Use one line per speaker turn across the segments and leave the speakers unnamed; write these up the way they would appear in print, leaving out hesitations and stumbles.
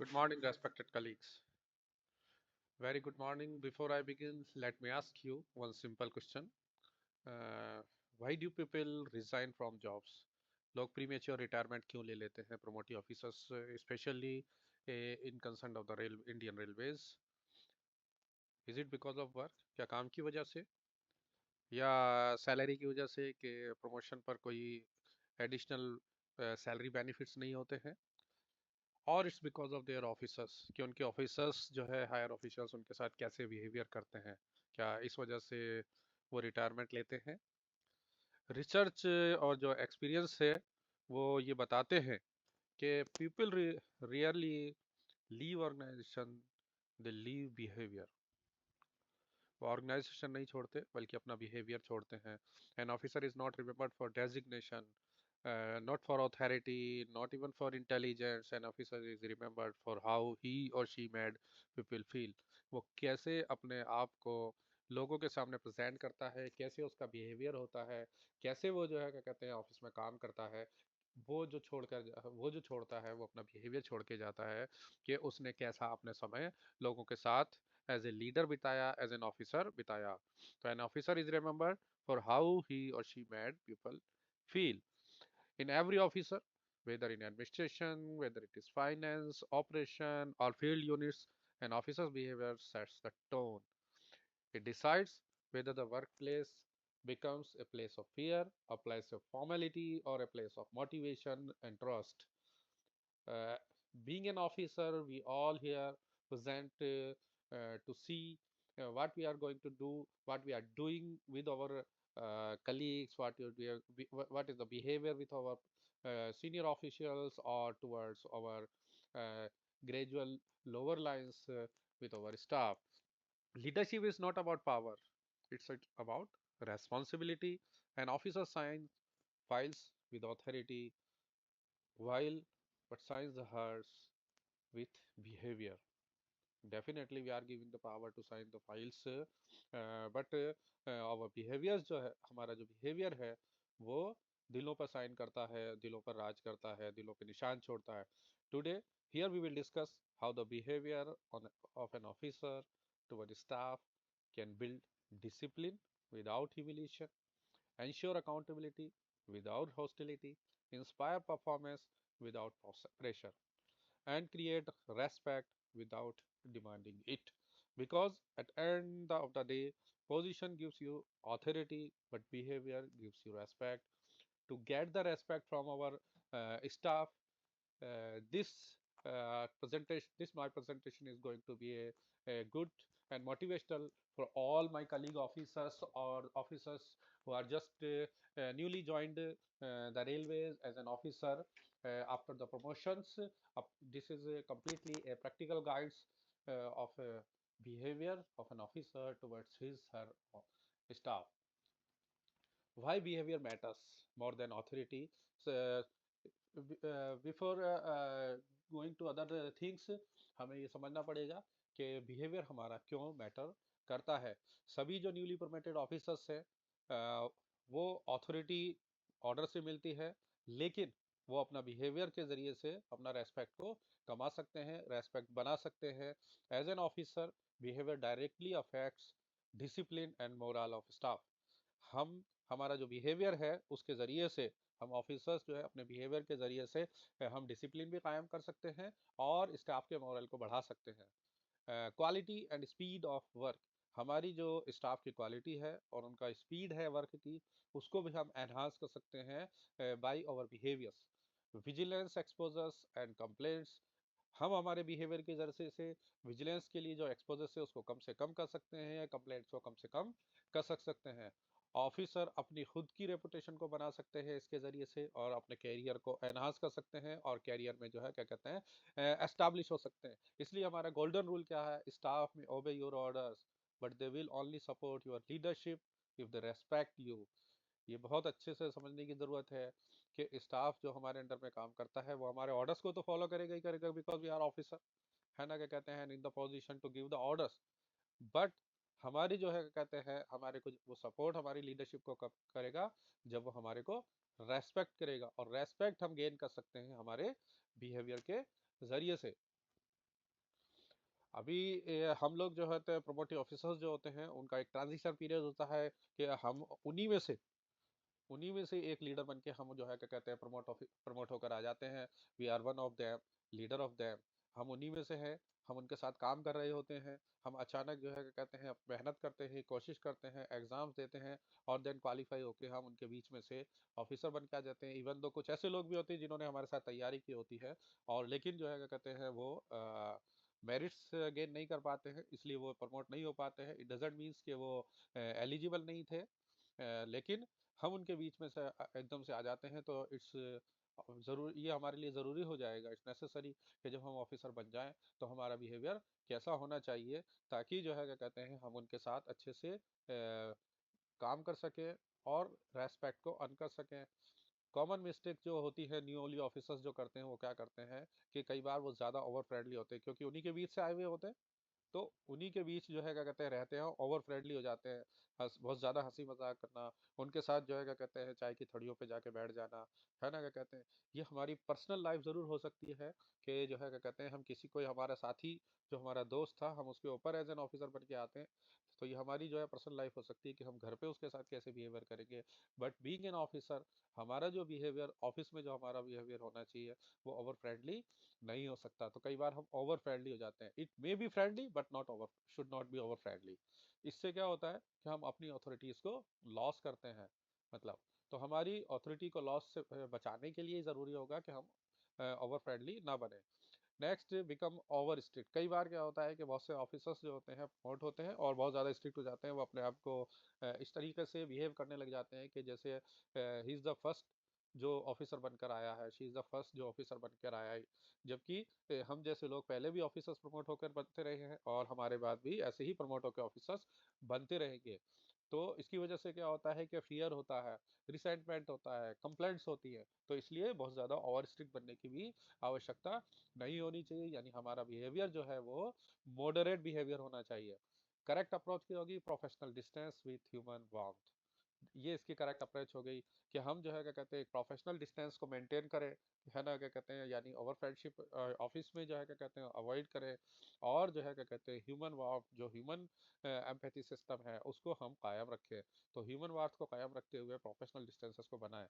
Good morning, respected colleagues. Very good morning. Before I begin, let me ask you one simple question. Uh, why do people resign from jobs? लोग premature retirement क्यों ले लेते हैं promotee officers specially in concern of the Indian railways? Is it because of work? क्या काम की वजह से या सैलरी की वजह से कि प्रमोशन पर कोई एडिशनल सैलरी बेनिफिट्स नहीं होते हैं? और it's because of their officers कि उनके ऑफिसर्स जो है हायर ऑफिसर्स उनके साथ कैसे बिहेवियर करते हैं, क्या इस वजह से वो रिटायरमेंट लेते हैं? रिसर्च और जो एक्सपीरियंस है वो ये बताते हैं कि पीपल रियरली लीव ऑर्गेनाइजेशन, दे लीव बिहेवियर। वो ऑर्गेनाइजेशन नहीं छोड़ते बल्कि अपना बिहेवियर छोड़ते हैं। N officer is not remembered for designation, not for authority, not even for intelligence. An officer is remembered for how he or she made people feel. वो कैसे अपने आप को लोगों के सामने प्रेजेंट करता है, कैसे उसका बिहेवियर होता है, कैसे वो जो है क्या कहते हैं ऑफिस में काम करता है। वो जो छोड़ता है वो अपना बिहेवियर छोड़ के जाता है कि उसने कैसा अपने समय लोगों के साथ एज ए लीडर बिताया, एज एन ऑफिसर बिताया। तो an officer is remembered for how he और she made people feel. In every officer, whether in administration, whether it is finance, operation, or field units, an officer's behavior sets the tone. It decides whether the workplace becomes a place of fear, a place of formality, or a place of motivation and trust. Uh, Being an officer, we all here present to see what we are going to do, what we are doing with our colleagues, what is the behavior with our senior officials or towards our uh, gradual lower lines with our staff. Leadership is not about power, it's about responsibility. An officer signs files with authority while but signs the hers with behavior. Definitely we are giving the power to sign the files, but our behaviors जो है, हमारा जो behavior है वो दिलों पर sign करता है, दिलों पर राज करता है, दिलों पे निशान छोड़ता है. Today here we will discuss how the behavior of an officer toward staff can build discipline without humiliation, ensure accountability without hostility, inspire performance without pressure, and create respect without demanding it. Because at end of the day, position gives you authority, but behavior gives you respect. To get the respect from our staff, this this my presentation is going to be a good and motivational for all my colleague officers or officers who are just newly joined the railways as an officer after the promotions. This is completely a practical guides of behavior of an officer towards his her staff. Why behavior matters more than authority? So, before going to other things, हमें ये समझना पड़ेगा कि behaviour हमारा क्यों matter करता है. सभी जो न्यूली प्रमोटेड ऑफिसर्स हैं वो अथॉरिटी ऑर्डर से मिलती है, लेकिन वो अपना बिहेवियर के ज़रिए से अपना रेस्पेक्ट को कमा सकते हैं, रेस्पेक्ट बना सकते हैं. As an officer behaviour directly affects discipline and moral of staff. हम हमारा जो बिहेवियर है उसके ज़रिए से हम ऑफिसर्स जो है अपने बिहेवियर के ज़रिए से हम डिसिप्लिन भी कायम कर सकते हैं और स्टाफ के मोरल को बढ़ा सकते हैं. Quality and speed of work. हमारी जो स्टाफ की क्वालिटी है और उनका स्पीड है वर्क की, उसको भी हम एनहांस कर सकते हैं by our behaviours. Vigilance exposures and complaints. हम हमारे बिहेवियर के जरिए से विजिलेंस के लिए जो एक्सपोजर है उसको कम से कम कर सकते हैं, कंप्लेंट्स को कम से कम कर सकते हैं. ऑफिसर अपनी खुद की रेपुटेशन को बना सकते हैं इसके ज़रिए से और अपने कैरियर को एनहांस कर सकते हैं और कैरियर में जो है क्या कहते हैं एस्टाब्लिश हो सकते हैं. इसलिए हमारा गोल्डन रूल क्या है? स्टाफ में ओबे your orders but they will only support your leadership if they respect you. ये बहुत अच्छे से समझने की ज़रूरत है कि स्टाफ जो हमारे अंडर में काम करता है वो हमारे ऑर्डर्स को तो फॉलो करेगा ही करेगा बिकॉज वी आर ऑफिसर, है ना, क्या कहते हैं, in the position to give the orders. But हमारी जो है कहते हैं हमारे को वो सपोर्ट हमारी लीडरशिप को कब करेगा? जब वो हमारे को रेस्पेक्ट करेगा, और रेस्पेक्ट हम गेन कर सकते हैं हमारे बिहेवियर के जरिए से. अभी हम लोग जो होते हैं प्रोमोटिव ऑफिसर्स जो होते हैं उनका एक ट्रांजिशन पीरियड होता है कि हम उन्हीं में से एक लीडर बन के हम जो है क्या कहते हैं प्रमोट होकर आ जाते हैं। We are one of them, leader of them. हम उन्हीं में से हैं। हम उनके साथ काम कर रहे होते हैं। हम अचानक जो है क्या कहते हैं मेहनत करते हैं, कोशिश करते हैं, एग्जाम्स देते हैं और देन क्वालिफाई होके हम उनके बीच में से ऑफिसर बन के आ जाते हैं। इवन दो कुछ ऐसे लोग भी होते हैं जिन्होंने हमारे साथ तैयारी की होती है और लेकिन जो है क्या कहते हैं वो मेरिट्स गेन नहीं कर पाते हैं, इसलिए वो प्रमोट नहीं हो पाते हैं। इट डजेंट मीन्स कि वो एलिजिबल नहीं थे, लेकिन हम उनके बीच में से एकदम से आ जाते हैं तो इट्स ज़रूर, ये हमारे लिए ज़रूरी हो जाएगा, इट्स नेसेसरी कि जब हम ऑफिसर बन जाएं तो हमारा बिहेवियर कैसा होना चाहिए, ताकि जो है क्या कहते हैं हम उनके साथ अच्छे से काम कर सकें और रेस्पेक्ट को अर्न कर सकें। कॉमन मिस्टेक जो होती है न्यूली ऑफिसर्स जो करते हैं वो क्या करते हैं कि कई बार वो ज़्यादा ओवर फ्रेंडली होते हैं, क्योंकि उन्हीं के बीच से आए हुए होते हैं। तो उन्हीं के बीच जो है क्या कहते हैं रहते हैं, ओवर फ्रेंडली हो जाते हैं। बहुत ज़्यादा हंसी मजाक करना, उनके साथ जो है क्या कहते हैं चाय की थड़ियों पे जाके बैठ जाना, है ना क्या कहते हैं। ये हमारी पर्सनल लाइफ ज़रूर हो सकती है कि जो है क्या कहते हैं हम किसी को, हमारा साथी जो हमारा दोस्त था, हम उसके ऊपर एज एन ऑफिसर बन के आते हैं। तो ये हमारी जो है पर्सनल लाइफ हो सकती है कि हम घर पे उसके साथ कैसे बिहेवियर करेंगे। बट बीइंग एन ऑफिसर, हमारा जो बिहेवियर ऑफिस में जो हमारा बिहेवियर होना चाहिए वो ओवर फ्रेंडली नहीं हो सकता। तो कई बार हम ओवर फ्रेंडली हो जाते हैं। It may be friendly but not over, should not be over friendly. इससे क्या होता है कि हम अपनी अथॉरिटीज को लॉस करते हैं, मतलब। तो हमारी अथॉरिटी को लॉस से बचाने के लिए ज़रूरी होगा कि हम ओवर फ्रेंडली ना बने। Next, become over strict. कई बार क्या होता है कि बहुत से ऑफिसर्स जो होते हैं प्रमोट होते हैं और बहुत ज़्यादा स्ट्रिक्ट हो जाते हैं। वो अपने आप को इस तरीके से बिहेव करने लग जाते हैं कि जैसे ही इज़ द फर्स्ट जो ऑफिसर बनकर आया है, शी इज़ द फर्स्ट जो ऑफिसर बनकर आया है। जबकि हम जैसे लोग पहले भी ऑफिसर्स प्रमोट होकर बनते रहे हैं और हमारे बाद भी ऐसे ही प्रमोट होकर ऑफिसर्स बनते रहेंगे। तो इसकी वजह से क्या होता है कि फियर होता है, रिसेंटमेंट होता है, कंप्लेंट्स होती है। तो इसलिए बहुत ज़्यादा ओवर स्ट्रिक्ट बनने की भी आवश्यकता नहीं होनी चाहिए। यानी हमारा बिहेवियर जो है वो मॉडरेट बिहेवियर होना चाहिए। करेक्ट अप्रोच की होगी professional distance with human warmth. ये इसकी करेक्ट अप्रोच हो गई कि हम जो है क्या कहते हैं प्रोफेशनल डिस्टेंस को मेंटेन करें, है ना क्या कहते हैं, यानी ओवर फ्रेंडशिप ऑफिस में जो है क्या कहते हैं अवॉइड करें। और जो है क्या कहते हैं ह्यूमन वार्म, जो ह्यूमन एम्पैथी सिस्टम है उसको हम कायम रखें। तो ह्यूमन वार्थ को कायम रखते हुए प्रोफेशनल डिस्टेंसेस को बनाएं,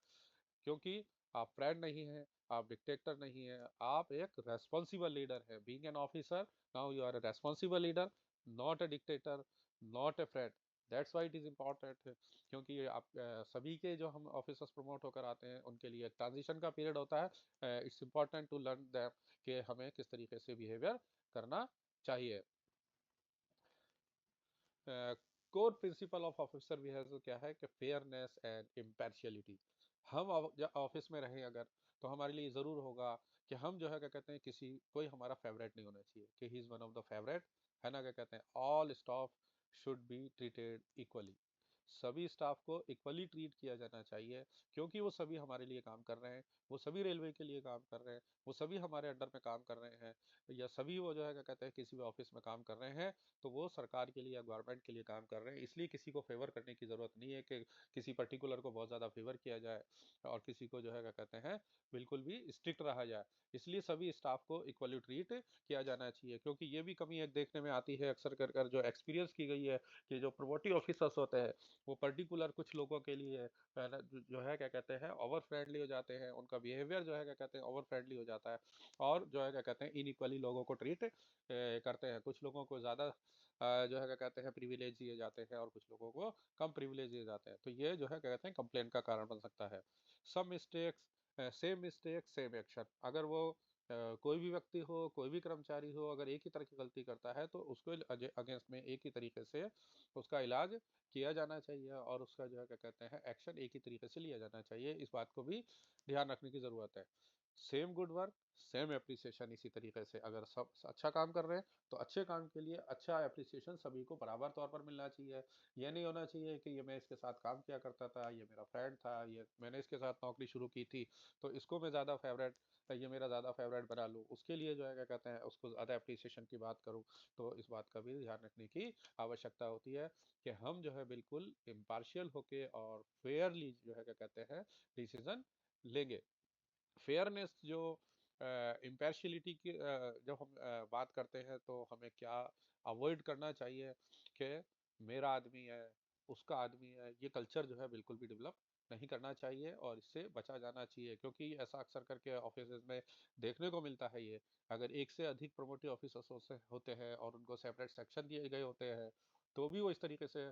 क्योंकि आप फ्रेंड नहीं हैं, आप डिक्टेटर नहीं हैं, आप एक रेस्पॉन्सिबल लीडर हैं। Being an officer, now you are a responsible leader, not a dictator, not a friend. That's why it is important. क्योंकि ये आप सभी के जो हम ऑफिसर्स प्रमोट होकर आते हैं उनके लिए ट्रांजिशन का पीरियड होता है। It's important to learn them कि हमें किस तरीके से बिहेवियर करना चाहिए। Core principle of officer behaviour क्या है कि फेयरनेस एंड इम्पार्शियलिटी। हम ऑफिस में रहें अगर, तो हमारे लिए ज़रूर होगा कि हम जो है क्या कहते हैं किसी, कोई हमारा फेवरेट नहीं होना चाहिए कि he is one of the favourite, है ना क्या कहते हैं। All staff should be treated equally. सभी स्टाफ को इक्वली ट्रीट किया जाना चाहिए, क्योंकि वो सभी हमारे लिए काम कर रहे हैं। वो सभी रेलवे के लिए काम कर रहे हैं, वो सभी हमारे अंडर में काम कर रहे हैं, या सभी वो जो है क्या कहते हैं किसी भी ऑफिस में काम कर रहे हैं। तो वो सरकार के लिए या गवर्नमेंट के लिए काम कर रहे हैं। इसलिए किसी को फेवर करने की ज़रूरत नहीं है कि किसी पर्टिकुलर को बहुत ज़्यादा फेवर किया जाए और किसी को जो है क्या कहते हैं बिल्कुल भी स्ट्रिक्ट रहा जाए। इसलिए सभी स्टाफ को इक्वली ट्रीट किया जाना चाहिए, क्योंकि ये भी कमी एक देखने में आती है अक्सर कर कर, जो एक्सपीरियंस की गई है कि जो प्रोमोटिव ऑफिसर्स होते हैं वो पर्टिकुलर कुछ लोगों के लिए जो है क्या कहते हैं ओवर फ्रेंडली हो जाते हैं। उनका बिहेवियर जो है क्या कहते हैं ओवर फ्रेंडली हो जाता है और जो है क्या कहते हैं इनइक्वली लोगों को ट्रीट करते हैं। कुछ लोगों को ज़्यादा जो है क्या कहते हैं प्रिविलेज दिए जाते हैं और कुछ लोगों को कम प्रिविलेज दिए जाते हैं। तो ये जो है क्या कहते हैं कंप्लेंट का कारण बन सकता है। Some mistakes same action. अगर वो कोई भी व्यक्ति हो, कोई भी कर्मचारी हो, अगर एक ही तरह की गलती करता है तो उसको अगेंस्ट में एक ही तरीके से उसका इलाज किया जाना चाहिए और उसका जो है क्या कहते हैं एक्शन एक ही तरीके से लिया जाना चाहिए। इस बात को भी ध्यान रखने की ज़रूरत है। Same good work same appreciation. इसी तरीके से अगर सब अच्छा काम कर रहे हैं तो अच्छे काम के लिए अच्छा एप्रिसिएशन सभी को बराबर तौर पर मिलना चाहिए। ये नहीं होना चाहिए कि ये मैं इसके साथ काम किया करता था, ये मेरा फ्रेंड था, ये मैंने इसके साथ नौकरी शुरू की थी तो इसको मैं ज़्यादा फेवरेट, ये मेरा ज़्यादा फेवरेट बना लूँ, उसके लिए जो है क्या कहते हैं उसको ज़्यादा एप्रिसिएशन की बात करूँ। तो इस बात का भी ध्यान रखने की आवश्यकता होती है कि हम जो है बिल्कुल इम्पार्शियल होके और फेयरली जो है क्या कहते हैं डिसीजन लेंगे। फेयरनेस जो इम्पार्शियलिटी की जब हम बात करते हैं तो हमें क्या अवॉइड करना चाहिए कि मेरा आदमी है, उसका आदमी है, ये कल्चर जो है बिल्कुल भी डेवलप नहीं करना चाहिए और इससे बचा जाना चाहिए, क्योंकि ऐसा अक्सर करके ऑफिस में देखने को मिलता है। ये अगर एक से अधिक प्रोमोटिव ऑफिसर्स होते हैं और उनको सेपरेट सेक्शन दिए गए होते हैं, तो भी वो इस तरीके से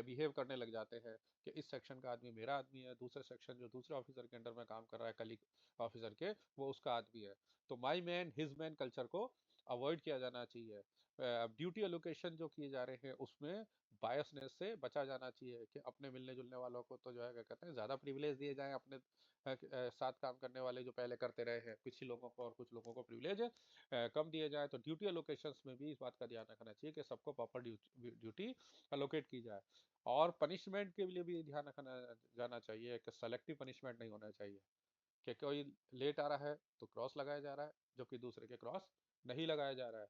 बिहेव करने लग जाते हैं कि इस सेक्शन का आदमी मेरा आदमी है, दूसरे सेक्शन जो दूसरे ऑफिसर के अंडर में काम कर रहा है कलीग ऑफिसर के, वो उसका आदमी है। तो my man his man culture को अवॉइड किया जाना चाहिए। ड्यूटी एलोकेशन जो किए जा रहे हैं उसमें बायसनेस से बचा जाना चाहिए कि अपने मिलने जुलने वालों को तो जो है क्या कहते हैं ज़्यादा प्रिविलेज दिए जाएं, अपने साथ काम करने वाले जो पहले करते रहे हैं कुछ ही लोगों को, और कुछ लोगों को प्रिविलेज कम दिए जाए। तो ड्यूटी एलोकेशंस में भी इस बात का ध्यान रखना चाहिए कि सबको प्रॉपर ड्यूटी एलोकेट की जाए। और पनिशमेंट के लिए भी ध्यान रखना जाना चाहिए कि सेलेक्टिव पनिशमेंट नहीं होना चाहिए कि कोई लेट आ रहा है तो क्रॉस लगाया जा रहा है, जबकि दूसरे के क्रॉस नहीं लगाया जा रहा है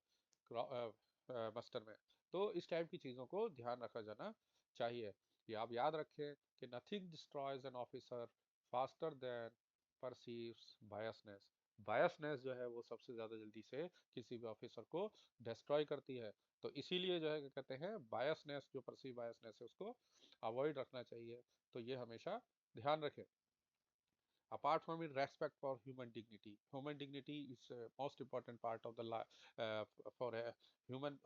मस्टर में। तो इस टाइप की चीज़ों को ध्यान रखा जाना चाहिए। ये आप याद रखें कि nothing destroys an officer faster than perceives biasness. Biasness जो है वो सबसे ज़्यादा जल्दी से किसी भी ऑफिसर को डिस्ट्रॉय करती है। तो इसीलिए जो है क्या कहते हैं बायसनेस, जो परसीव बायसनेस है उसको अवॉइड रखना चाहिए। तो ये हमेशा ध्यान रखें। Apart from it, respect for human dignity is most important part of the life for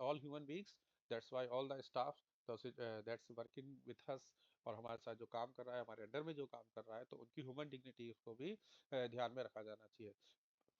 all human beings. That's why all the staff that's working with us और हमारे साथ जो काम कर रहा है, हमारे अंडर में जो काम कर रहा है, तो उनकी ह्यूमन डिग्निटी को भी ध्यान में रखा जाना चाहिए।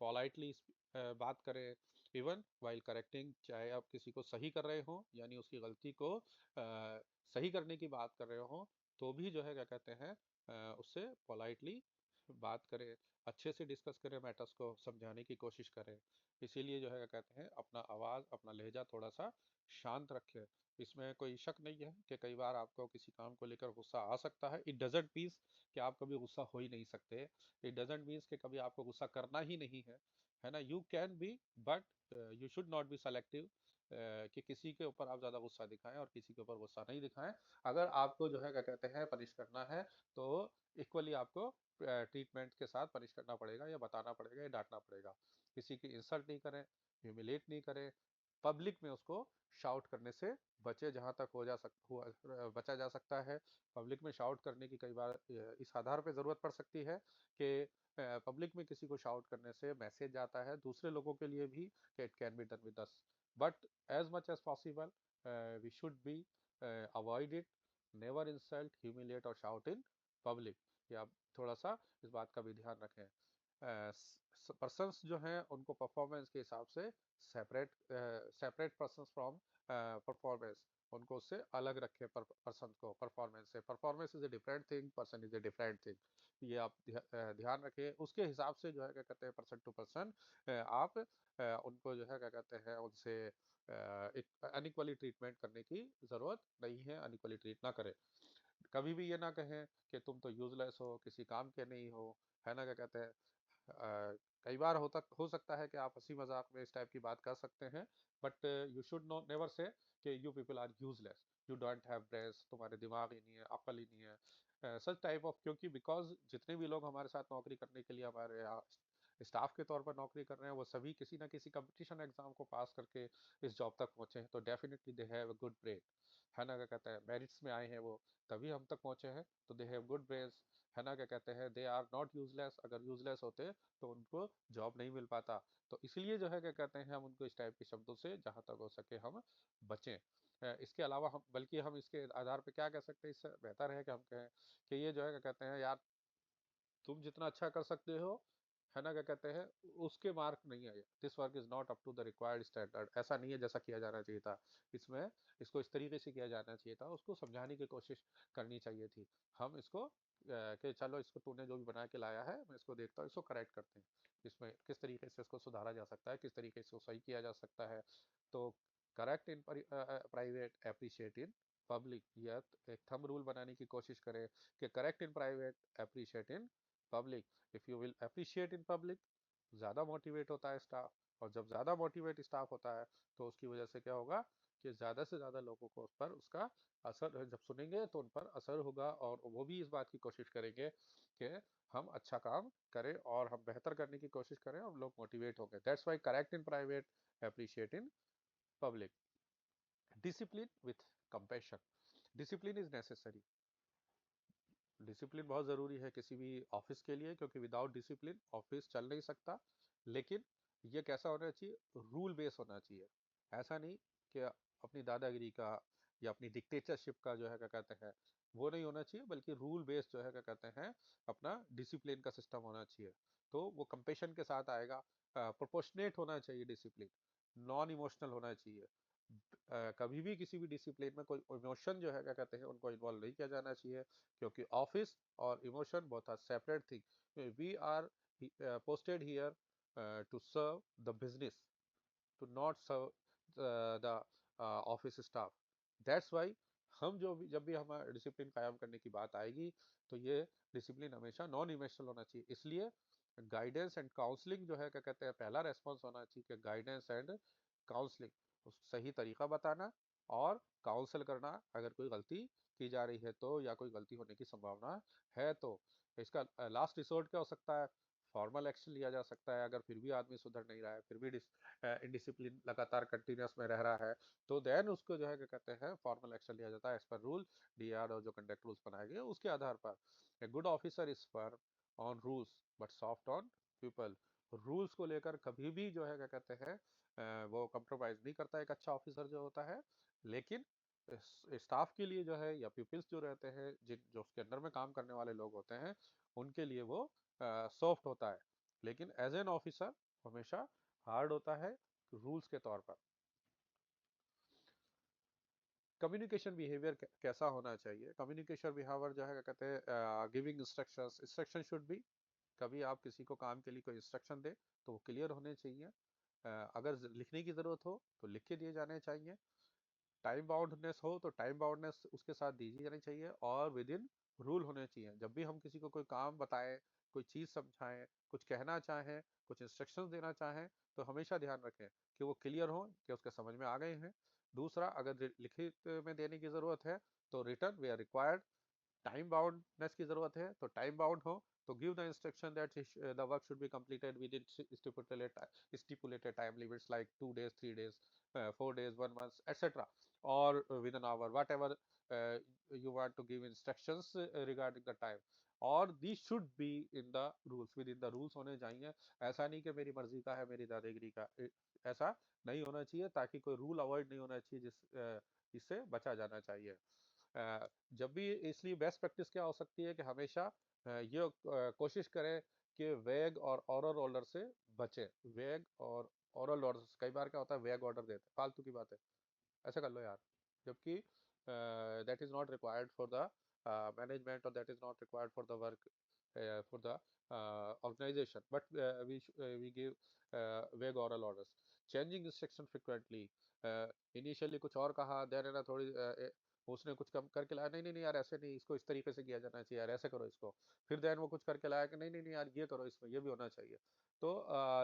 पोलाइटली बात करें, इवन वाइल करेक्टिंग, चाहे आप किसी को सही कर रहे हो यानी उसकी गलती को सही करने की बात कर रहे हो, तो भी जो है क्या कहते हैं उससे पोलाइटली बात करें, अच्छे से डिस्कस करें, मैटर्स को समझाने की कोशिश करें। इसीलिए जो है क्या कहते हैं अपना आवाज़, अपना लहजा थोड़ा सा शांत रखें। इसमें कोई शक नहीं है कि कई बार आपको किसी काम को लेकर गुस्सा आ सकता है। इट डजेंट मीन्स कि आप कभी गुस्सा हो ही नहीं सकते। इट डजेंट मीन्स कि कभी आपको गुस्सा करना ही नहीं है ना। You can be, but you should not be selective कि किसी के ऊपर आप ज़्यादा गुस्सा दिखाएं और किसी के ऊपर गुस्सा नहीं दिखाएं। अगर आपको जो है क्या कहते हैं पनिश करना है, तो इक्वली आपको ट्रीटमेंट के साथ पनिश करना पड़ेगा, या बताना पड़ेगा, या डांटना पड़ेगा। किसी की इंसल्ट नहीं करें, ह्यूमिलेट नहीं करें। पब्लिक में उसको शाउट करने से बचे, जहाँ तक बचा जा सकता है। पब्लिक में शाउट करने की कई बार इस आधार पे ज़रूरत पड़ सकती है कि पब्लिक में किसी को शाउट करने से मैसेज जाता है दूसरे लोगों के लिए भी कि it can be done with us, but as much as possible we should be avoid it. Never insult, humiliate और शाउट इन पब्लिक। या आप थोड़ा सा इस बात का भी ध्यान रखें। पर्सन्स जो हैं उनको परफॉर्मेंस के हिसाब से सेपरेट पर्सन्स फ्रॉम परफॉर्मेंस, उनको उससे अलग रखें। पर्सन को परफॉर्मेंस से, performance is a different thing, person is a different thing. ये आप ध्यान रखें। उसके हिसाब से जो है क्या कहते हैं पर्सन टू पर्सन आप उनको जो है क्या कहते हैं उनसे एक अनइक्वली ट्रीटमेंट करने की ज़रूरत नहीं है। अनइक्वली ट्रीट ना करें। कभी भी ये ना कहें कि तुम तो यूजलेस हो, किसी काम के नहीं हो, है ना। क्या कहते हैं कई बार हो सकता है कि आप हंसी मजाक में इस टाइप की बात कर सकते हैं, but you should know never say कि you people are useless, you don't have brains, तुम्हारे दिमाग ही नहीं है, अक्ल ही नहीं है, सच टाइप ऑफ। क्योंकि बिकॉज जितने भी लोग हमारे साथ नौकरी करने के लिए हमारे यहाँ स्टाफ के तौर पर नौकरी कर रहे हैं, वो सभी किसी ना किसी कंपटीशन एग्जाम को पास करके इस जॉब तक पहुंचे हैं। तो definitely they have a good brain, है ना। क्या कहते हैं मेरिट्स में आए हैं वो, तभी हम तक पहुंचे हैं। तो दे हैव गुड ब्रेन्स, है ना। क्या कहते हैं दे आर नॉट यूजलेस। अगर यूजलेस होते तो उनको जॉब नहीं मिल पाता। तो इसलिए जो है क्या कहते हैं हम उनको इस टाइप के शब्दों से जहाँ तक हो सके हम बचें। इसके अलावा हम, बल्कि हम इसके आधार पे क्या कह सकते हैं, इससे बेहतर है कि हम कहें कि ये जो है क्या कहते हैं यार तुम जितना अच्छा कर सकते हो, है ना। क्या कहते हैं उसके मार्क नहीं आए, this work is not up to the required standard. ऐसा नहीं है जैसा किया जाना चाहिए था। इसमें इसको इस तरीके से किया जाना चाहिए था, उसको समझाने की कोशिश करनी चाहिए थी। हम इसको कि चलो इसको तूने जो भी बना के लाया है मैं इसको देखता हूँ, इसको करेक्ट करते हैं, इसमें किस तरीके से इसको सुधारा जा सकता है, किस तरीके से इसको सही किया जा सकता है। तो correct in private, appreciate in public, या एक थंब रूल बनाने की कोशिश करें कि correct in private, appreciate in public. If you will appreciate in public, ज़्यादा मोटिवेट होता है स्टाफ, और जब ज़्यादा मोटिवेट स्टाफ होता है तो उसकी वजह से क्या होगा कि ज़्यादा से ज़्यादा लोगों को उस पर उसका असर, जब सुनेंगे तो उन पर असर होगा, और वो भी इस बात की कोशिश करेंगे कि हम अच्छा काम करें और हम बेहतर करने की कोशिश करें और लोग मोटिवेट होंगे. That's why correct in private, appreciate in public. Discipline with compassion. Discipline is necessary. Discipline बहुत ज़रूरी है किसी भी ऑफिस के लिए, क्योंकि विदाउट डिसिप्लिन ऑफिस चल नहीं सकता. लेकिन ये कैसा होना चाहिए? रूल बेस होना चाहिए. ऐसा नहीं कि अपनी दादागिरी का या अपनी डिक्टेटरशिप का जो है क्या कहते हैं वो नहीं होना चाहिए, बल्कि रूल बेस जो है क्या कहते हैं अपना डिसिप्लिन का सिस्टम होना चाहिए. तो वो कंपेशन के साथ आएगा. प्रोपोर्शनेट होना चाहिए डिसिप्लिन. नॉन इमोशनल होना चाहिए. कभी भी किसी भी डिसिप्लिन में कोई इमोशन जो है क्या कहते हैं उनको इन्वॉल्व नहीं किया जाना चाहिए, क्योंकि ऑफिस और इमोशन बहुत are separate thing. We are posted here to serve the business, to not serve the office staff. That's why हम जो भी जब भी हमारा डिसिप्लिन कायम करने की बात आएगी, तो ये डिसिप्लिन हमेशा नॉन इमोशनल होना चाहिए. इसलिए गाइडेंस एंड काउंसलिंग जो है क्या कहते हैं पहला रेस्पॉन्स होना चाहिए कि गाइडेंस एंड काउंसलिंग, सही तरीका बताना और काउंसल करना अगर कोई गलती की जा रही है तो, या कोई गलती होने की संभावना है तो. इसका लास्ट रिसोर्ट क्या हो सकता है? फॉर्मल एक्शन लिया जा सकता है. अगर फिर भी आदमी सुधर नहीं रहा है, फिर भी इनडिसिप्लिन लगातार कंटिन्यूस में रह रहा है, तो देन उसको जो है क्या कहते हैं फॉर्मल एक्शन लिया जाता है एज पर रूल. डीआर और जो कंडक्ट रूल्स बनाए गए उसके आधार पर. A good officer is firm on rules but soft on people. Rules को लेकर कभी भी जो है क्या कहते हैं वो कंप्रोमाइज नहीं करता एक अच्छा ऑफिसर जो होता है. लेकिन स्टाफ के लिए जो है या पीपल्स जो रहते हैं, जिन जो उसके अंडर में काम करने वाले लोग होते हैं, उनके लिए वो सॉफ्ट होता है. लेकिन एज एन ऑफिसर हमेशा हार्ड होता है रूल्स के तौर पर. कम्युनिकेशन बिहेवियर कैसा होना चाहिए? कम्युनिकेशन बिहेवियर जो है क्या कहते हैं giving instructions. Instruction should be, कभी आप किसी को काम के लिए कोई इंस्ट्रक्शन दे तो वो क्लियर होने चाहिए. अगर लिखने की ज़रूरत हो तो लिख के दिए जाने चाहिए. टाइम बाउंडनेस हो तो टाइम बाउंडनेस उसके साथ दी जानी चाहिए और विद इन रूल होने चाहिए. जब भी हम किसी को कोई काम बताएं, कोई चीज़ समझाएं, कुछ कहना चाहें, कुछ इंस्ट्रक्शंस देना चाहें, तो हमेशा ध्यान रखें कि वो क्लियर हो, कि उसके समझ में आ गए हैं. दूसरा, अगर लिखित में देने की ज़रूरत है तो return way are required. Time boundness की जरूरत है तो टाइम बाउंड हो, तो give the instruction that the work should be completed within stipulated time limits like 2 days, 3 days, 4 days, 1 month, etc., or within an hour, whatever you want to give instructions regarding the time. और these should be in the rules, within the rules होने चाहिए. ऐसा नहीं कि मेरी मर्जी का है, मेरी दादागिरी का, ऐसा नहीं होना चाहिए, ताकि कोई रूल अवॉइड नहीं होना चाहिए, जिससे बचा जाना चाहिए. जब भी, इसलिए बेस्ट प्रैक्टिस क्या हो सकती है कि हमेशा ये कोशिश करें कि वेग और ऑरल ऑर्डर से बचें. वेग और ऑरल ऑर्डर, कई बार क्या होता है वेग ऑर्डर देते हैं, फालतू की बात है, ऐसा कर लो यार, जबकि that is not required for the management, और that is not required for the work, for the organization, but we give vague oral orders. Changing instruction frequently. Initially कुछ और कहा, देन ना थोड़ी उसने कुछ कम करके लाया, नहीं नहीं नहीं यार ऐसे नहीं, इसको इस तरीके से किया जाना चाहिए यार, ऐसे करो इसको. फिर देन वो कुछ करके लाया कि नहीं नहीं नहीं यार ये करो, इसमें ये भी होना चाहिए. तो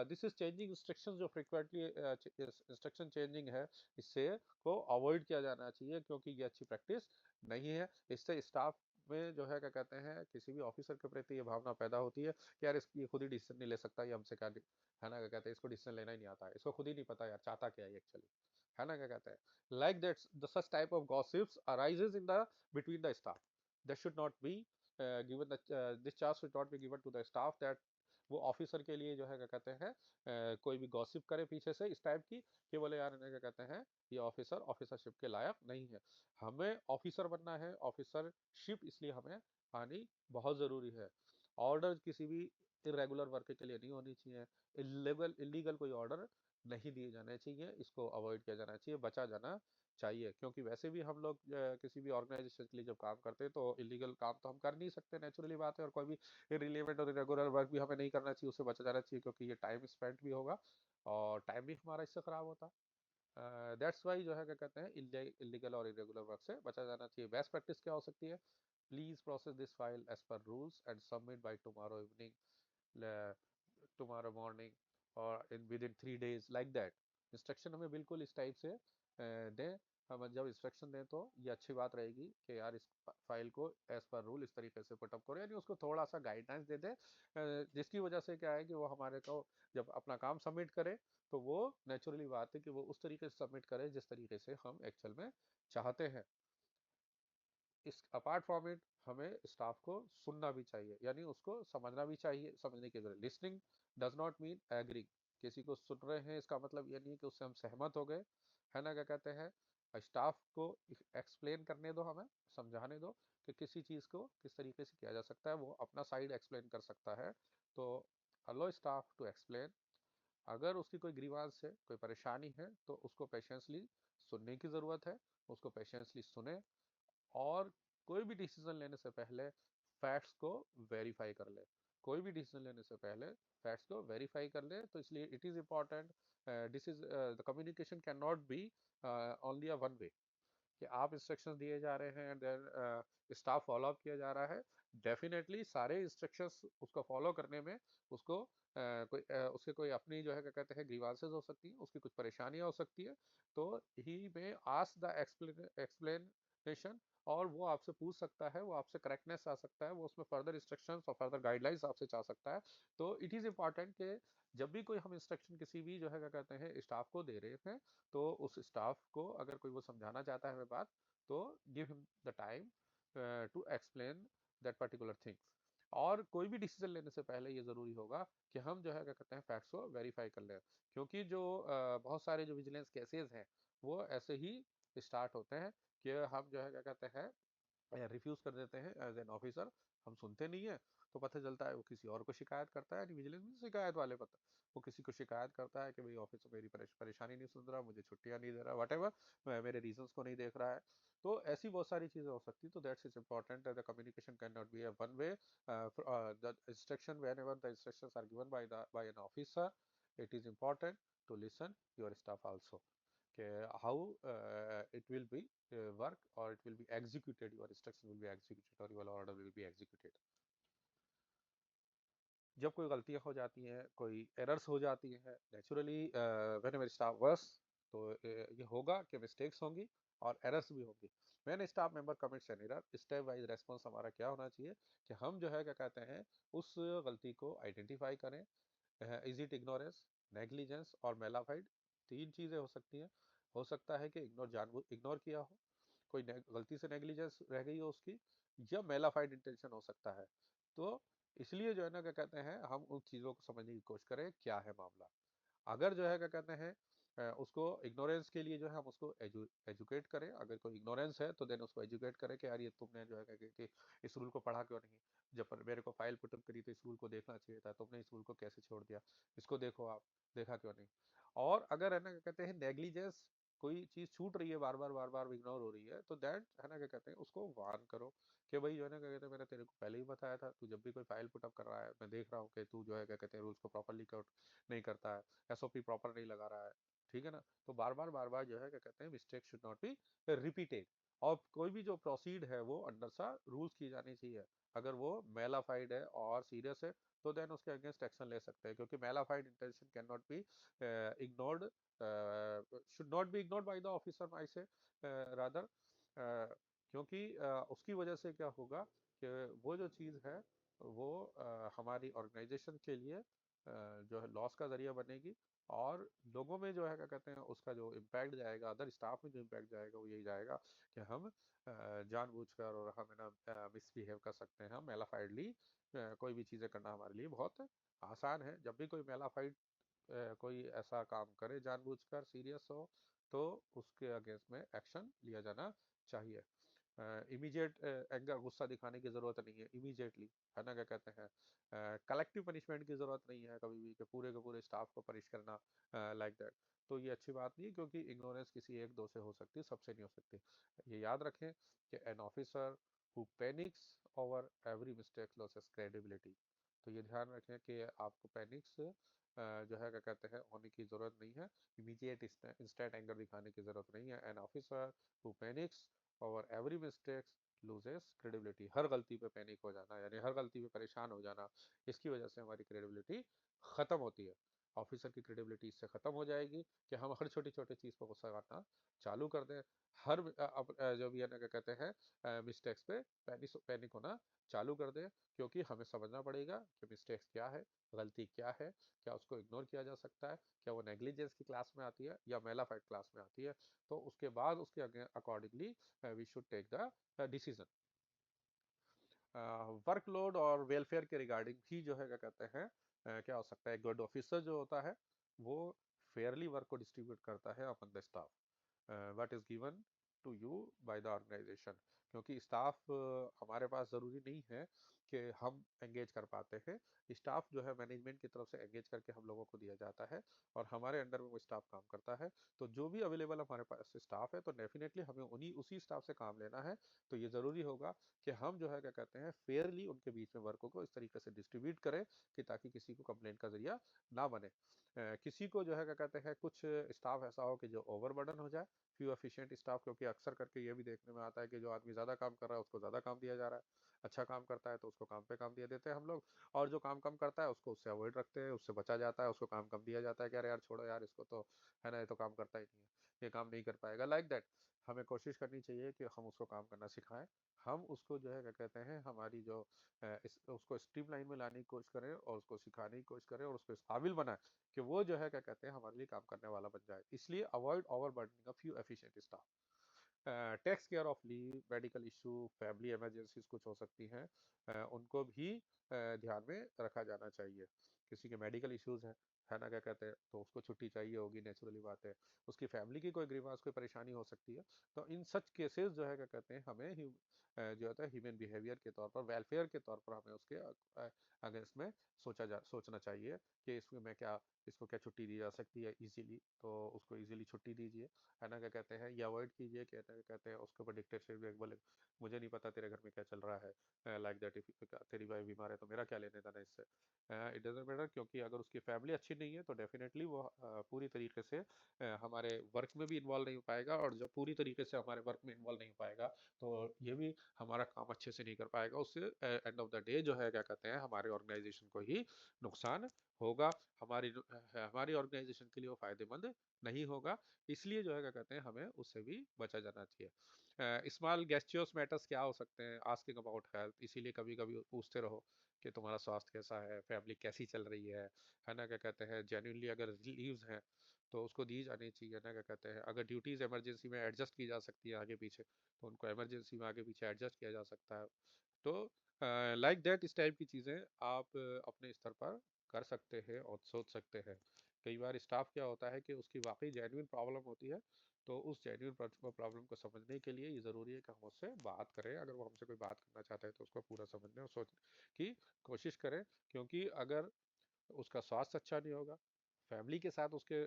दिस इज चेंजिंग इंस्ट्रक्शंस, जो फ्रिक्वेंटली इंस्ट्रक्शन चेंजिंग है, इससे को अवॉइड किया जाना चाहिए, क्योंकि ये अच्छी प्रैक्टिस नहीं है. इससे स्टाफ में जो है क्या कहते हैं किसी भी ऑफिसर के प्रति ये भावना पैदा होती है कि यार ये खुद ही डिसीजन नहीं ले सकता, ये हमसे क्या है ना क्या कहते हैं, इसको डिसीजन लेना ही नहीं आता है, इसको खुद ही नहीं पता यार चाहता क्या है एक्चुअली, है ना क्या कहते हैं. Like that, the such type of gossips arises in the between the staff. That should not be given, the this chance should not be given to the staff, that वो ऑफिसर के लिए जो है क्या कहते हैं कोई भी गॉसिप करे पीछे से इस टाइप की, कि बोले यार इन्हें क्या कहते हैं ये ऑफिसर ऑफिसरशिप के लायक नहीं है. हमें ऑफिसर बनना है, ऑफिसरशिप इसलिए हमें आनी बहुत ज़रूरी है. ऑर्डर किसी भी इरेगुलर वर्क के लिए नहीं होनी चाहिए. इलीगल कोई ऑर्डर नहीं दिए जाने चाहिए, इसको अवॉइड किया जाना चाहिए, बचा जाना चाहिए. क्योंकि वैसे भी हम लोग किसी भी ऑर्गेनाइजेशन के लिए जब काम करते हैं तो इलीगल काम तो हम कर नहीं सकते, नेचुरली बात है, और कोई भी इरिलेवेंट और इरेगुलर वर्क भी हमें नहीं करना चाहिए, उससे बचा जाना चाहिए, क्योंकि ये टाइम स्पेंड भी होगा और टाइम भी हमारा इससे खराब होता. दैट्स वाई जो है क्या कहते हैं इलीगल और इरेगुलर वर्क से बचा जाना चाहिए. बेस्ट प्रैक्टिस क्या हो सकती है? Please process this file as per rules and submit by tomorrow evening, tomorrow morning, और in within 3 days, like that. Instruction हमें बिल्कुल इस टाइप से दें, हम जब इंस्ट्रक्शन दें तो ये अच्छी बात रहेगी कि यार इस फाइल को एज पर रूल इस तरीके से पुटअप करो, यानी उसको थोड़ा सा गाइडलाइंस दे दें, जिसकी वजह से क्या है कि वो हमारे को जब अपना काम सबमिट करे तो वो नेचुरली बात है कि वो उस तरीके से सबमिट करे जिस तरीके से हम एक्चुअल में चाहते हैं। इस अपार्ट फ्रॉम इट हमें स्टाफ को सुनना भी चाहिए, यानी उसको समझना भी चाहिए। समझने की जरूरत, listening does not mean agree. किसी को सुन रहे हैं इसका मतलब ये नहीं है कि उससे हम सहमत हो गए, है ना, क्या कहते हैं। स्टाफ को एक्सप्लेन करने दो, हमें समझाने दो कि किसी चीज़ को किस तरीके से किया जा सकता है, वो अपना साइड एक्सप्लेन कर सकता है। तो अलो स्टाफ टू एक्सप्लेन। अगर उसकी कोई ग्रीवांस है, कोई परेशानी है, तो उसको पेशेंसली सुनने की ज़रूरत है। उसको पेशेंसली सुने, और कोई भी डिसीजन लेने से पहले फैक्ट्स को वेरीफाई कर ले। कोई भी डिसीजन लेने से पहले फैक्ट्स को वेरीफाई कर ले। तो इसलिए it is important, this is the communication can not be only a one way, कि आप इंस्ट्रक्शंस दिए जा रहे हैं and then staff follow up किया जा रहा है। डेफिनेटली सारे इंस्ट्रक्शंस उसको फॉलो करने में उसको उसके कोई अपनी जो है क्या कहते हैं ग्रीवांसेस हो सकती हैं, उसकी कुछ परेशानियां हो सकती है। तो ही में आस्क द एक्सप्लेनेशन, और वो आपसे पूछ सकता है, वो आपसे करेक्टनेस आ सकता है, वो उसमें फर्दर इंस्ट्रक्शंस और फर्दर गाइडलाइंस आपसे चाह सकता है। तो इट इज़ इम्पॉर्टेंट कि जब भी कोई हम इंस्ट्रक्शन किसी भी जो है क्या कहते हैं स्टाफ को दे रहे हैं, तो उस स्टाफ को अगर कोई वो समझाना चाहता है हमें बात, तो give him the time to explain that particular things. और कोई भी डिसीजन लेने से पहले ये ज़रूरी होगा कि हम जो है क्या कहते हैं फैक्ट्स को वेरीफाई कर लें, क्योंकि जो बहुत सारे जो विजिलेंस केसेस हैं वो ऐसे ही स्टार्ट होते हैं कि हम जो है क्या कहते हैं रिफ्यूज कर देते हैं एज एन ऑफिसर। हम सुनते नहीं है, तो पता चलता है वो किसी और को शिकायत करता है, विजिलेंस में शिकायत वाले पता, वो किसी को शिकायत करता है कि भाई ऑफिस मेरी परेशानी नहीं सुन रहा, मुझे छुट्टियां नहीं दे रहा, वट एवर, मेरे रीजंस को नहीं देख रहा है। तो ऐसी बहुत सारी चीजें हो सकती है। तो that's is important, the communication can not be a one way. The instruction whenever the instructions are given by an officer, it is important to listen your staff also, how it will be work, or it will be executed, your instruction will be executed or your order will be executed. जब कोई गलतियां हो जाती हैं, कोई errors हो जाती हैं, नेचुरली व्हेनेवर स्टाफ वर्क्स, तो ये होगा कि मिस्टेक्स होंगी और एरर्स भी होंगी। When staff member commits an error, step wise response हमारा क्या होना चाहिए कि हम जो है क्या कहते हैं उस गलती को आइडेंटिफाई करें। इज इट इग्नोरेंस, नेग्लिजेंस और मेलाफाइड, तीन चीजें हो सकती हैं। हो सकता है कि इग्नोर किया हो, कोई गलती से नेग्लिजेंस रह गई हो उसकी, या मेलाफाइड इंटेंशन हो सकता है। तो इसलिए जो है ना क्या कहते हैं हम उन चीज़ों को समझने की कोशिश करें क्या है मामला। अगर जो है क्या कहते हैं उसको इग्नोरेंस के लिए जो है हम उसको एजुकेट करें। अगर कोई इग्नोरेंस है तो देन उसको एजुकेट करें कि यार ये तुमने जो है कि इस रूल को पढ़ा क्यों नहीं, जब मेरे को फाइल पुटअप करी तो इस रूल को देखना चाहिए था, तुमने इस रूल को कैसे छोड़ दिया, इसको देखो, आप देखा क्यों नहीं। और अगर है ना क्या कहते हैं नेग्लिजेंस, कोई चीज छूट रही है, बार बार बार बार इग्नोर हो रही है, तो दैट है ना क्या कहते हैं उसको वार्न करो कि भाई जो है ना क्या कहते हैं मैंने तेरे को पहले ही बताया था, तू जब भी कोई फाइल पुटअप कर रहा है मैं देख रहा हूँ कि तू जो है क्या कहते हैं रूल्स को प्रॉपरली नहीं करता है, एसओपी प्रॉपर नहीं लगा रहा है, ठीक है ना। तो बार बार जो है क्या कहते हैं mistake should not be repeated. और कोई भी जो प्रोसीड है वो अंडर सा रूल्स की जानी चाहिए। अगर वो मेलाफाइड है और सीरियस है तो देन उसके अगेंस्ट एक्शन ले सकते हैं, क्योंकि mala fide intention can not be ignored, should not be ignored by the officer आई से रादर, क्योंकि उसकी वजह से क्या होगा कि वो जो चीज़ है वो हमारी ऑर्गेनाइजेशन के लिए जो है लॉस का जरिया बनेगी। और लोगों में जो है क्या कहते हैं उसका जो इम्पैक्ट जाएगा, अदर स्टाफ में जो इम्पैक्ट जाएगा वो यही जाएगा कि हम जानबूझकर और हम ना मिसबिहेव कर सकते हैं। हम मेलाफाइडली कोई भी चीज़ें करना हमारे लिए बहुत आसान है। जब भी कोई मेलाफाइड कोई ऐसा काम करे जानबूझकर सीरियस हो, तो उसके अगेंस्ट में एक्शन लिया जाना चाहिए। इमीडिएट एंगर, गुस्सा दिखाने की जरूरत नहीं है इमीडिएटली, है ना क्या कहते हैं। कलेक्टिव पनिशमेंट की जरूरत नहीं है कभी भी कि पूरे के पूरे स्टाफ को पनिश करना लाइक दैट। तो ये अच्छी बात नहीं है, क्योंकि इग्नोरेंस किसी एक दो से हो सकती है, सबसे नहीं हो सकती। ये याद रखें कि an officer who panics over every mistake losses credibility. तो ये ध्यान रखें कि आपको पैनिक्स जो है क्या कहते हैं होने की जरूरत नहीं है, इमीडिएट इंस्टेंट एंगर दिखाने की जरूरत नहीं है। An officer who panics over every mistakes loses credibility, हर गलती पे पैनिक हो जाना, यानी हर गलती पे परेशान हो जाना, इसकी वजह से हमारी क्रेडिबिलिटी खत्म होती है। ऑफिसर की क्रेडिबिलिटी इससे ख़त्म हो जाएगी कि हम हर छोटी छोटी चीज़ पर गुस्सा करना चालू कर दें। हर जो भी है ना क्या कहते हैं मिस्टेक्स पे पैनिक होना चालू कर दें, क्योंकि हमें समझना पड़ेगा कि मिस्टेक्स क्या है, गलती क्या है, क्या उसको इग्नोर किया जा सकता है, क्या वो नेग्लिजेंस की क्लास में आती है या मेलाफाइड क्लास में आती है। तो उसके बाद उसके accordingly we should take the decision. Workload और वेलफेयर के रिगार्डिंग भी जो है क्या कहते हैं क्या हो सकता है, गुड ऑफिसर जो होता है वो फेयरली वर्क को डिस्ट्रीब्यूट करता है upon the staff what is given to you by the organisation. क्योंकि स्टाफ हमारे पास ज़रूरी नहीं है कि हम एंगेज कर पाते हैं। स्टाफ जो है मैनेजमेंट की तरफ से एंगेज करके हम लोगों को दिया जाता है और हमारे अंडर में वो स्टाफ काम करता है। तो जो भी अवेलेबल हमारे पास स्टाफ है तो डेफिनेटली हमें उन्हीं उसी स्टाफ से काम लेना है। तो ये ज़रूरी होगा कि हम जो है क्या कहते हैं फेयरली उनके बीच में वर्कों को इस तरीके से डिस्ट्रीब्यूट करें कि ताकि किसी को कंप्लेंट का जरिया ना बने। किसी को जो है क्या कहते हैं कुछ स्टाफ ऐसा हो कि जो ओवरबर्डन हो जाए, फ्यू एफिशिएंट स्टाफ, क्योंकि अक्सर करके ये भी देखने में आता है कि जो आदमी ज़्यादा काम कर रहा है उसको ज़्यादा काम दिया जा रहा है। अच्छा काम करता है तो उसको काम पे काम दिया देते हैं हम लोग, और जो काम कम करता है उसको उससे अवॉइड रखते हैं, उससे बचा जाता है, उसको काम कम दिया जाता है कि अरे यार छोड़ो यार इसको तो, है ना, ये तो काम करता ही नहीं है, ये काम नहीं कर पाएगा, लाइक दैट। हमें कोशिश करनी चाहिए कि हम उसको काम करना सिखाएं। हम उसको जो है क्या कहते हैं हमारी जो उसको स्ट्रीमलाइन में लाने की कोशिश करें और उसको सिखाने की कोशिश करें और उसको इस काबिल बनाएं कि वो जो है क्या कहते हैं हमारे लिए काम करने वाला बन जाए। इसलिए avoid overburdening a few efficient staff. Takes care of leave, medical issue, family emergencies कुछ हो सकती हैं, उनको भी ध्यान में रखा जाना चाहिए। किसी के मेडिकल इश्यूज हैं, है ना क्या कहते हैं, तो उसको छुट्टी चाहिए होगी, नेचुरली बात है। उसकी फैमिली की कोई ग्रीवांस, कोई परेशानी हो सकती है। तो इन सच केसेस जो है क्या कहते हैं हमें जो होता है ह्यूमन बिहेवियर के तौर पर, वेलफेयर के तौर पर हमें उसके अगेंस्ट में सोचना चाहिए कि इसमें मैं क्या, इसको क्या छुट्टी दी जा सकती है इजीली, तो उसको इजीली छुट्टी दीजिए, है ना क्या कहते हैं, या अवॉइड कीजिए, कहते हैं कहते हैं उसके ऊपर डिक्टेटरशिप बोले मुझे नहीं पता तेरे घर में क्या चल रहा है, लाइक दैट, इफ तेरी वाइफ बीमार है तो मेरा क्या लेने देना इससे। इट डजेंट मैटर, क्योंकि अगर उसकी फैमिली अच्छी नहीं है तो डेफिनेटली वो पूरी तरीके से हमारे वर्क में भी इन्वॉल्व नहीं हो पाएगा, और जब पूरी तरीके से हमारे वर्क में इन्वॉल्व नहीं हो पाएगा तो ये भी हमारा काम अच्छे से नहीं कर पाएगा। उससे एंड ऑफ द डे जो है क्या कहते हैं हमारे ऑर्गेनाइजेशन को ही नुकसान होगा, हमारी ऑर्गेनाइजेशन के लिए वो फायदेमंद नहीं होगा। इसलिए जो है क्या कहते हैं हमें उससे भी बचा जाना चाहिए। स्मॉल गेस्चर्स मैटर्स क्या हो सकते हैं, आस्किंग अबाउट हेल्थ, इसीलिए कभी कभी पूछते रहो कि तुम्हारा स्वास्थ्य कैसा है, फैमिली कैसी चल रही है ना क्या कहते हैं। जेन्युइनली अगर लीव्स हैं तो उसको दी जानी चाहिए ना क्या कहते हैं। अगर ड्यूटीज इमरजेंसी में एडजस्ट की जा सकती है आगे पीछे तो उनको इमरजेंसी में आगे पीछे एडजस्ट किया जा सकता है। तो लाइक दैट इस टाइप की चीज़ें आप अपने स्तर पर कर सकते हैं और सोच सकते हैं। कई बार स्टाफ क्या होता है कि उसकी वाकई जेन्युइन प्रॉब्लम होती है, तो उस जेन्युइन प्रॉब्लम को समझने के लिए ये ज़रूरी है कि हम उससे बात करें। अगर वो हमसे कोई बात करना चाहता है तो उसको पूरा समझने और सोचने की कोशिश करें, क्योंकि अगर उसका स्वास्थ्य अच्छा नहीं होगा, फैमिली के साथ उसके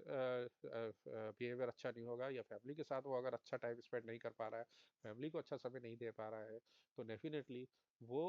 बिहेवियर अच्छा नहीं होगा, या फैमिली के साथ वो अगर अच्छा टाइम स्पेंड नहीं कर पा रहा है, फैमिली को अच्छा समय नहीं दे पा रहा है, तो डेफिनेटली वो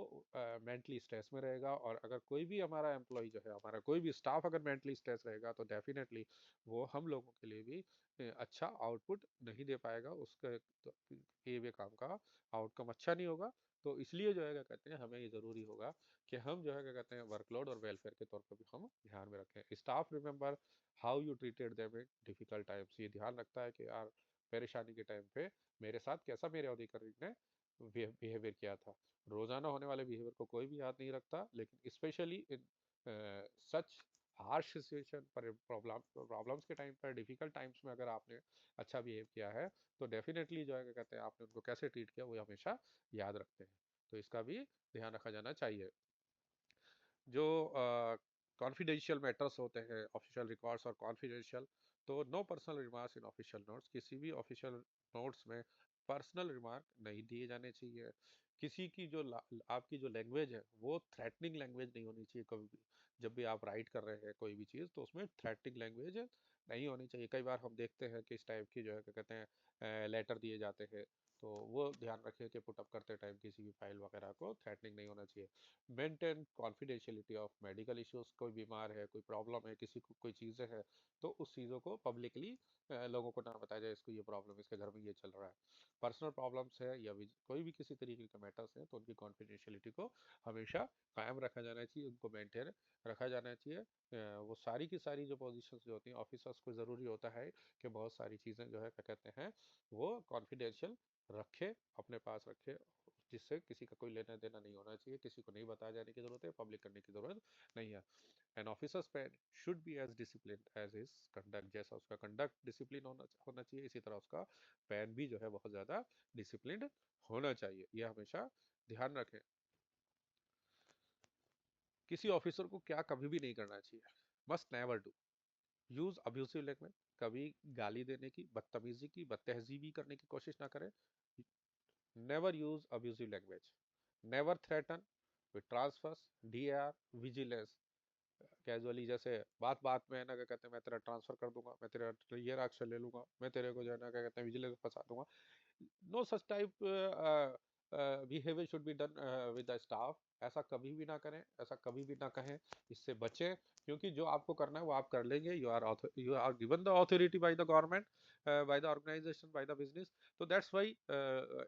मेंटली स्ट्रेस में रहेगा। और अगर कोई भी हमारा एम्प्लॉय जो है, हमारा कोई भी स्टाफ अगर मेंटली स्ट्रेस रहेगा तो डेफिनेटली वो हम लोगों के लिए भी अच्छा आउटपुट नहीं दे पाएगा, उसके किए हुए काम का आउटकम अच्छा नहीं होगा। तो इसलिए जो है क्या कहते हैं हमें ये ज़रूरी होगा कि हम जो है क्या कहते हैं वर्कलोड और वेलफेयर के तौर पर भी हम ध्यान में रखें। Staff remember how you treated them in difficult times, ये ध्यान रखता है कि यार परेशानी के टाइम पे मेरे साथ कैसा मेरे अधिकारी ने बिहेवियर किया था। रोजाना होने वाले बिहेवियर को कोई भी याद नहीं रखता, लेकिन specially in such harsh situation पर, प्रॉब्लम्स के टाइम पर, डिफिकल्ट टाइम्स में अगर आपने अच्छा बिहेव किया है तो डेफिनेटली जो है क्या कहते हैं आपने उनको कैसे ट्रीट किया वो हमेशा याद रखते हैं। तो इसका भी ध्यान रखा जाना चाहिए। जो कॉन्फिडेंशियल मैटर्स होते हैं, ऑफिशियल रिकॉर्ड्स और कॉन्फिडेंशियल, तो no personal remarks in official notes, किसी भी ऑफिशियल नोट्स में पर्सनल रिमार्क नहीं दिए जाने चाहिए। किसी की जो आपकी जो लैंग्वेज है वो थ्रेटनिंग लैंग्वेज नहीं होनी चाहिए कभी भी। जब भी आप राइट कर रहे हैं कोई भी चीज़ तो उसमें थ्रेटनिंग लैंग्वेज नहीं होनी चाहिए। कई बार हम देखते हैं कि इस टाइप की जो है क्या कहते हैं लेटर दिए जाते हैं, तो वो ध्यान रखें कि पुटअप करते टाइम किसी भी फाइल वगैरह को थ्रेटनिंग नहीं होना चाहिए। Maintain confidentiality of medical issues, कोई बीमार है, कोई प्रॉब्लम है, किसी को कोई चीज़ें हैं, तो उस चीज़ों को पब्लिकली लोगों को ना बताया जाए इसको ये प्रॉब्लम, इसके घर में ये चल रहा है। पर्सनल प्रॉब्लम्स है या कोई भी किसी तरीके का मैटर्स हैं तो उनकी कॉन्फिडेंशियलिटी को हमेशा कायम रखा जाना चाहिए, उनको मेंटेन रखा जाना चाहिए। वो सारी की सारी जो पोजीशंस जो होती हैं ऑफिसर्स को ज़रूरी होता है कि बहुत सारी चीज़ें जो है क्या कहते हैं वो कॉन्फिडेंशियल रखे, अपने पास रखे, जिससे किसी का कोई लेना देना नहीं होना चाहिए, किसी को नहीं बताया जाने की ज़रूरत है, पब्लिक करने की ज़रूरत नहीं है। An officer's pen should be as discipline as his conduct, जैसा उसका कंडक्ट डिसिप्लिन होना चाहिए, इसी तरह उसका पेन भी जो है बहुत ज़्यादा डिसिप्लिन होना चाहिए। यह हमेशा ध्यान रखें। किसी ऑफिसर को क्या कभी भी नहीं करना चाहिए, must never do use abusive language, कभी गाली देने की, बदतमीजी की, बदतहजीबी करने की कोशिश ना करें। Never use abusive language, never threaten with transfers, DR, vigilance. Casually जैसे बात बात में है ना क्या कहते हैं मैं तेरा ट्रांसफर कर दूंगा, मैं तेरा ये एक्शन ले लूंगा, मैं तेरे को जो है ना क्या कहते हैं विजिलेंस फंसा दूंगा। No such type behaviour should be done with the staff. ऐसा कभी भी ना करें, ऐसा कभी भी ना कहें, इससे बचें। क्योंकि जो आपको करना है वो आप कर लेंगे। You are given the authority by the government, by the organisation, by the business. तो दैट्स वाई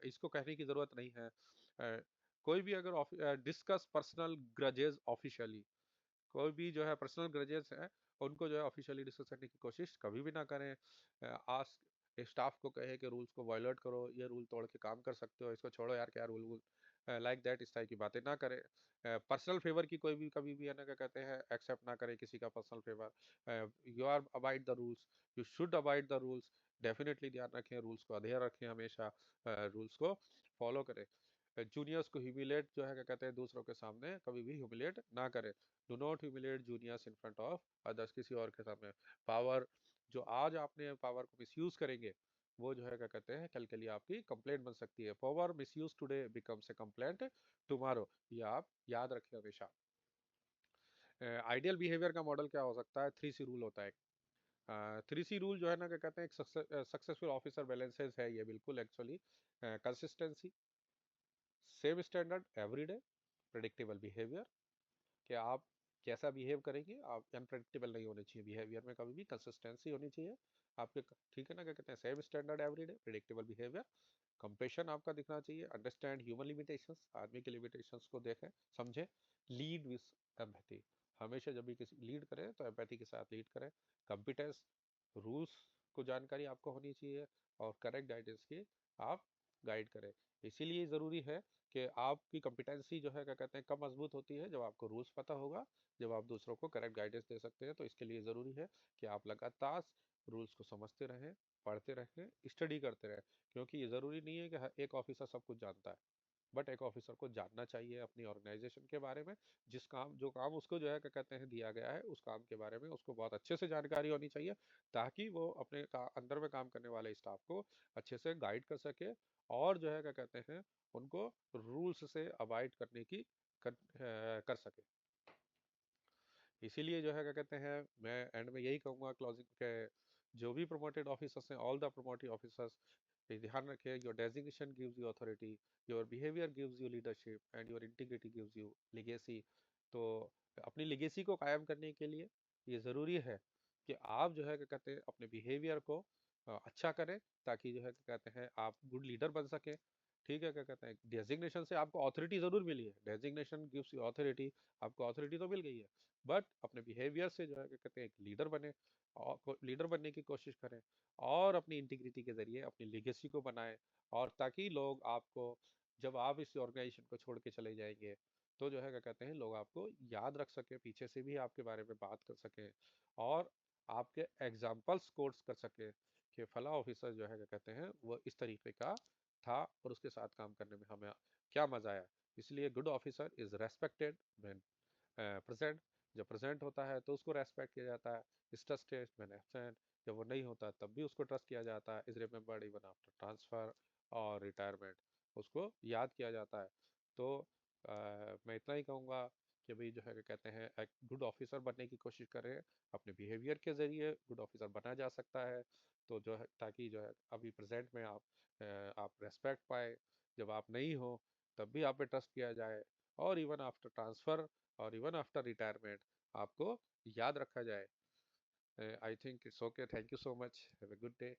इसको कहने की जरूरत नहीं है। कोई भी अगर डिस्कस पर्सनल ग्रजेस ऑफिशियली, कोई भी जो है पर्सनल ग्रजेस है उनको जो है ऑफिशियली डिस्कस करने की कोशिश कभी भी ना करें। आज स्टाफ को कहे कि रूल्स को वायलेट करो, ये रूल तोड़ के काम कर सकते हो, इसको छोड़ो यार क्या रूल लाइक दैट, इस टाइप की बातें ना करें। पर्सनल फेवर की कोई भी कभी भी है ना क्या कहते हैं एक्सेप्ट ना करें किसी का personal favour. You are abide the rules, you should abide the rules. Definitely ध्यान रखें, रूल्स को अधेय रखें, हमेशा रूल्स को फॉलो करें। जूनियर्स को ह्यूमिलेट जो है क्या कहते हैं दूसरों के सामने कभी भी ह्यूमिलेट ना करें। Do not humiliate juniors in front of others, किसी और के सामने। पावर, जो आज आपने पावर को मिसयूज करेंगे वो जो है क्या कहते हैं कल के लिए आपकी कंप्लेंट बन सकती है। Power misuse today becomes a complaint tomorrow, ये आप याद रखें हमेशा। आइडियल बिहेवियर का मॉडल क्या हो सकता है? 3C रूल होता है। 3C रूल जो है ना क्या कहते हैं एक सक्सेसफुल ऑफिसर बैलेंसेस है ये बिल्कुल actually. Consistency, same standard everyday, predictable behaviour, कि आप कैसा बिहेव करेंगे, आप अनप्रेडिक्टेबल नहीं होने चाहिए बिहेवियर में, कभी भी कंसिस्टेंसी होनी चाहिए आपके। ठीक है ना क्या कहते हैं, same standard everyday, predictable behaviour. Compassion आपका दिखना चाहिए, अंडरस्टैंड ह्यूमन लिमिटेशंस, आदमी के लिमिटेशंस को देखें समझें। लीड विथ एम्पैथी, हमेशा जब भी किसी लीड करें तो एम्पैथी के साथ लीड करें। कॉम्पिटेंस, रूल्स को जानकारी आपको होनी चाहिए और करेक्ट गाइडेंस की आप गाइड करें। इसीलिए ज़रूरी है कि आपकी कॉम्पिटेंसी जो है क्या कहते हैं कब मजबूत होती है, जब आपको रूल्स पता होगा, जब आप दूसरों को करेक्ट गाइडेंस दे सकते हैं। तो इसके लिए ज़रूरी है कि आप लगातार रूल्स को समझते रहें, पढ़ते रहें, स्टडी करते रहें। क्योंकि ये ज़रूरी नहीं है कि हर एक ऑफिसर सब कुछ जानता है, बट एक ऑफिसर को जानना चाहिए अपनी ऑर्गेनाइजेशन के बारे में। जो काम उसको जो है क्या कहते हैं दिया गया है, उस काम के बारे में उसको बहुत अच्छे से जानकारी होनी चाहिए, ताकि वो अपने अंदर में काम करने वाले स्टाफ को अच्छे से गाइड कर सके और जो है क्या कहते हैं उनको रूल्स से अवॉइड करने की कर सके। इसीलिए जो है क्या कहते हैं मैं एंड में यही कहूँगा क्लोजिंग के, जो भी प्रमोटेड ऑफिसर्स हैं, ऑल द प्रमोटेड ऑफिसर्स, ध्यान रखें, your designation gives you authority, your behaviour gives you leadership and your integrity gives you legacy. तो अपनी लेगेसी को कायम करने के लिए ये ज़रूरी है कि आप जो है क्या कहते हैं अपने बिहेवियर को अच्छा करें, ताकि जो है क्या कहते हैं आप गुड लीडर बन सकें। ठीक है क्या कहते हैं डेजिग्नेशन से आपको अथॉरिटी ज़रूर मिली है, डेजिग्नेशन गिव्स यू अथॉरिटी, आपको अथॉरिटी तो मिल गई है, बट अपने बिहेवियर से जो है क्या कहते हैं एक लीडर बने और लीडर बनने की कोशिश करें और अपनी इंटीग्रिटी के जरिए अपनी लेगेसी को बनाएं। और ताकि लोग आपको, जब आप इस ऑर्गेनाइजेशन को छोड़ के चले जाएंगे, तो जो है क्या कहते हैं लोग आपको याद रख सके, पीछे से भी आपके बारे में बात कर सके और आपके एग्जाम्पल्स कोट्स कर सके कि फला ऑफिसर जो है क्या कहते हैं वो इस तरीके का था और उसके साथ काम करने में हमें क्या मजा आया। इसलिए good officer is respected when present, जब प्रेजेंट होता है तो उसको रेस्पेक्ट किया जाता है, इज ट्रस्टेड व्हेन एब्सेंट, जब वो नहीं होता तब भी उसको ट्रस्ट किया जाता है, is remembered even after transfer और रिटायरमेंट, उसको याद किया जाता है। तो मैं इतना ही कहूँगा कि भाई जो है क्या कहते हैं एक गुड ऑफिसर बनने की कोशिश करें, अपने बिहेवियर के ज़रिए गुड ऑफिसर बना जा सकता है। तो जो है ताकि जो है अभी प्रेजेंट में आप रेस्पेक्ट पाए, जब आप नहीं हो तब भी आप पे ट्रस्ट किया जाए, और इवन आफ्टर ट्रांसफ़र और इवन आफ्टर रिटायरमेंट आपको याद रखा जाए। I think it's okay, thank you so much, have a good day.